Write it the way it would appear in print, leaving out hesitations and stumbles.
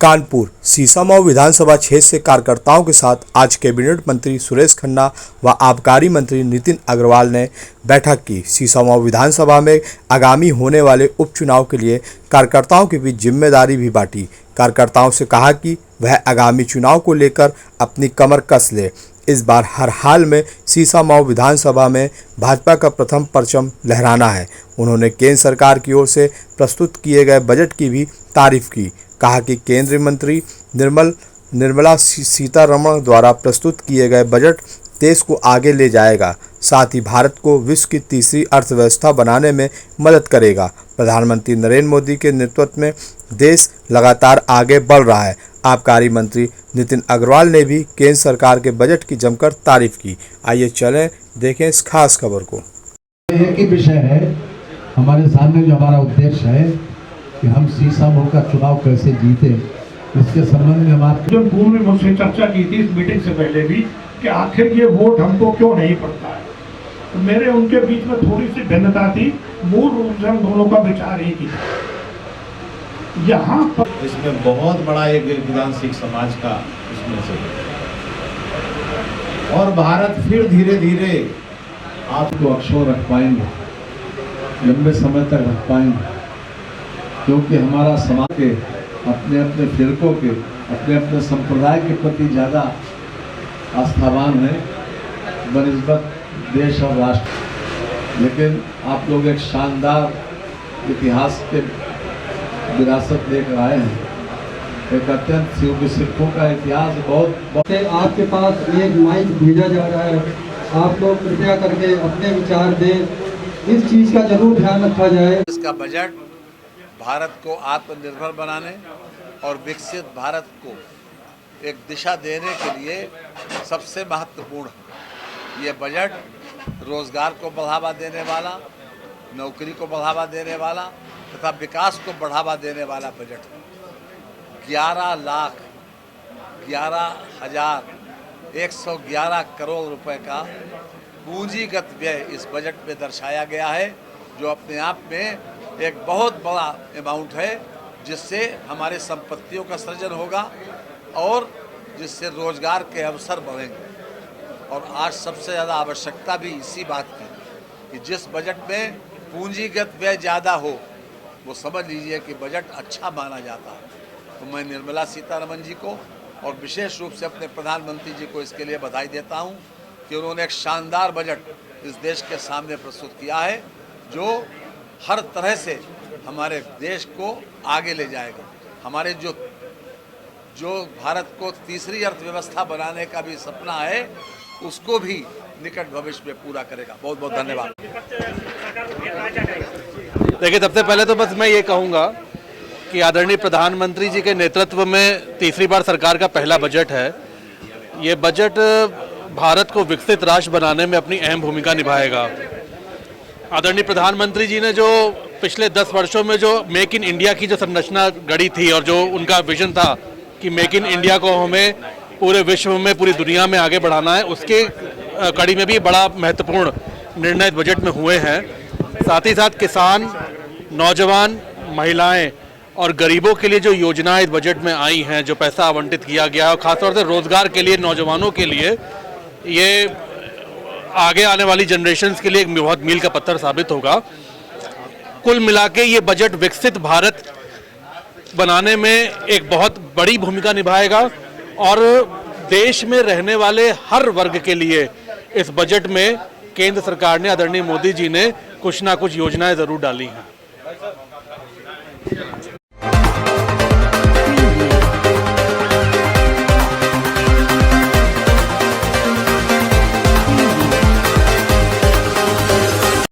कानपुर सीसामऊ विधानसभा क्षेत्र से कार्यकर्ताओं के साथ आज कैबिनेट मंत्री सुरेश खन्ना व आबकारी मंत्री नितिन अग्रवाल ने बैठक की। सीसामऊ विधानसभा में आगामी होने वाले उपचुनाव के लिए कार्यकर्ताओं के बीच जिम्मेदारी भी बांटी। कार्यकर्ताओं से कहा कि वह आगामी चुनाव को लेकर अपनी कमर कस ले। इस बार हर हाल में सीसामऊ विधानसभा में भाजपा का प्रथम परचम लहराना है। उन्होंने केंद्र सरकार की ओर से प्रस्तुत किए गए बजट की भी तारीफ की। कहा कि केंद्रीय मंत्री निर्मला सीतारमण द्वारा प्रस्तुत किए गए बजट देश को आगे ले जाएगा, साथ ही भारत को विश्व की तीसरी अर्थव्यवस्था बनाने में मदद करेगा। प्रधानमंत्री नरेंद्र मोदी के नेतृत्व में देश लगातार आगे बढ़ रहा है। आबकारी मंत्री नितिन अग्रवाल ने भी केंद्र सरकार के बजट की जमकर तारीफ की। आइए चलें देखें इस खास खबर को। एक ही विषय है हमारे सामने, जो हमारा उद्देश्य है कि हम सीसामऊ का चुनाव कैसे जीते, इसके संबंध में हमारे जो पूर्व में मुझसे चर्चा की थी इस मीटिंग से पहले भी कि आखिर ये वोट हमको क्यों नहीं पड़ता है, तो मेरे उनके बीच में थोड़ी सी भिन्नता थी। मूल रूप से हम दोनों का विचार एक ही था। यहाँ पर इसमें बहुत बड़ा एक योगदान सिख समाज का इसमें से, और भारत फिर धीरे धीरे आपको अक्षर रख पाएंगे, लंबे समय तक रख पाएंगे, क्योंकि हमारा समाज के अपने अपने फिरकों के अपने अपने संप्रदाय के प्रति ज़्यादा आस्थावान है बनिस्बत देश और राष्ट्र। लेकिन आप लोग एक शानदार इतिहास के विरासत लेकर आए हैं। एक अत्यंत सिखों का इतिहास बहुत आपके पास एक माइक भेजा जा रहा है, आप लोग कृपया करके अपने विचार दें। इस चीज़ का जरूर ध्यान रखा जाए। इसका बजट भारत को आत्मनिर्भर बनाने और विकसित भारत को एक दिशा देने के लिए सबसे महत्वपूर्ण है। ये बजट रोजगार को बढ़ावा देने वाला, नौकरी को बढ़ावा देने वाला तथा विकास को बढ़ावा देने वाला बजट है। 11,11,111 करोड़ रुपए का पूंजीगत व्यय इस बजट में दर्शाया गया है, जो अपने आप में एक बहुत बड़ा अमाउंट है, जिससे हमारे संपत्तियों का सृजन होगा और जिससे रोजगार के अवसर बढ़ेंगे। और आज सबसे ज़्यादा आवश्यकता भी इसी बात की कि जिस बजट में पूंजीगत व्यय ज़्यादा हो, वो समझ लीजिए कि बजट अच्छा माना जाता है। तो मैं निर्मला सीतारमण जी को और विशेष रूप से अपने प्रधानमंत्री जी को इसके लिए बधाई देता हूँ कि उन्होंने एक शानदार बजट इस देश के सामने प्रस्तुत किया है, जो हर तरह से हमारे देश को आगे ले जाएगा। हमारे जो भारत को तीसरी अर्थव्यवस्था बनाने का भी सपना है, उसको भी निकट भविष्य में पूरा करेगा। बहुत बहुत धन्यवाद। देखिए, सबसे पहले तो बस मैं ये कहूँगा कि आदरणीय प्रधानमंत्री जी के नेतृत्व में तीसरी बार सरकार का पहला बजट है। ये बजट भारत को विकसित राष्ट्र बनाने में अपनी अहम भूमिका निभाएगा। आदरणीय प्रधानमंत्री जी ने जो पिछले 10 वर्षों में जो मेक इन इंडिया की जो संरचना गढ़ी थी और जो उनका विजन था कि मेक इन इंडिया को हमें पूरे विश्व में, पूरी दुनिया में आगे बढ़ाना है, उसके कड़ी में भी बड़ा महत्वपूर्ण निर्णय बजट में हुए हैं। साथ ही साथ किसान, नौजवान, महिलाएं और गरीबों के लिए जो योजनाएं इस बजट में आई हैं, जो पैसा आवंटित किया गया है, और खासतौर से रोजगार के लिए, नौजवानों के लिए, ये आगे आने वाली जनरेशन्स के लिए एक बहुत मील का पत्थर साबित होगा। कुल मिला के ये बजट विकसित भारत बनाने में एक बहुत बड़ी भूमिका निभाएगा और देश में रहने वाले हर वर्ग के लिए इस बजट में केंद्र सरकार ने, आदरणीय मोदी जी ने कुछ ना कुछ योजनाएं जरूर डाली हैं।